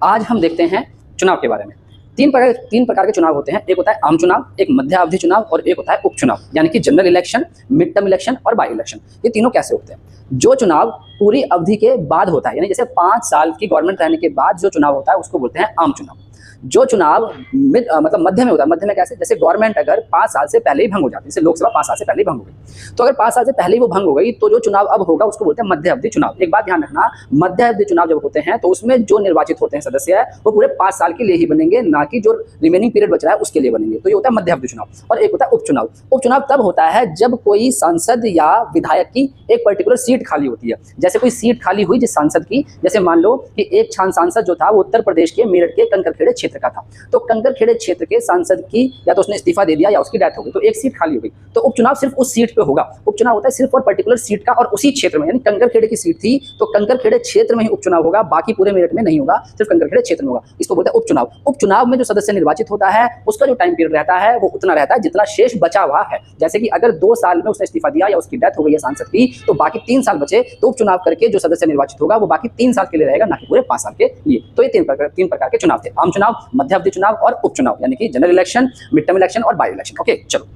आज हम देखते हैं चुनाव के बारे में। तीन प्रकार के चुनाव होते हैं। एक होता है आम चुनाव, एक मध्यावधि चुनाव और एक होता है उपचुनाव, यानी कि general election, mid term election और बाई इलेक्शन। ये तीनों कैसे होते हैं? जो चुनाव पूरी अवधि के बाद होता है, यानी जैसे 5 साल की गवर्नमेंट रहने के बाद जो चुनाव होता है उसको बोलते हैं आम चुनाव। जो चुनाव मतलब मध्य में होता है, मध्य में कैसे? जैसे गवर्नमेंट अगर 5 साल से पहले ही भंग हो जाती है, जैसे लोकसभा 5 साल से पहले ही भंग हो गई, तो अगर 5 साल से पहले ही वो भंग हो गई तो जो चुनाव अब होगा उसको बोलते हैं मध्य अवधि चुनाव। एक बात ध्यान रखना, मध्य अवधि चुनाव जब होते हैं तो उसमें जो निर्वाचित होते हैं सदस्य है वो पूरे 5 साल के लिए ही बनेंगे, ना कि जो रिमेनिंग पीरियड बच रहा है उसके लिए बनेंगे। तो ये होता है मध्य अवधि चुनाव। और एक होता है उपचुनाव। उपचुनाव तब होता है जब कोई सांसद या विधायक की एक पर्टिकुलर सीट खाली होती है। जैसे कोई सीट खाली हुई जिस सांसद की, जैसे मान लो कि एक सांसद जो था वो उत्तर प्रदेश के मेरठ के कंकरखेड़े क्षेत्र का था, तो कंकरखेड़े क्षेत्र के सांसद की या तो उसने इस्तीफा दे दिया या उसकी डेथ हो गई, तो एक सीट खाली हो गई, तो उपचुनाव सिर्फ उस सीट पे होगा। उपचुनाव होता है सिर्फ और पर्टिकुलर सीट का और उसी क्षेत्र में, यानी कंकरखेड़े की सीट थी तो कंकरखेड़े क्षेत्र में ही उपचुनाव होगा, बाकी पूरे मेरठ में नहीं होगा, सिर्फ कंकरखेड़े क्षेत्र में होगा। इसको बोलते हैं उपचुनाव। उपचुनाव में जो सदस्य निर्वाचित होता है उसका जो टाइम पीरियड रहता है वो उतना रहता है जितना शेष बचा हुआ है। जैसे कि अगर 2 साल में उसने इस्तीफा दिया या उसकी डेथ हो गई है सांसद की, तो बाकी 3 साल बचे, तो उपचुनाव करके जो सदस्य निर्वाचित होगा वो बाकी 3 साल के लिए रहेगा, ना कि पूरे 5 साल के लिए। तो ये 3 प्रकार के चुनाव थे: आम चुनाव, मध्यावधि चुनाव और उपचुनाव, यानी कि general election, mid term election और बाई इलेक्शन। ओके, चलो।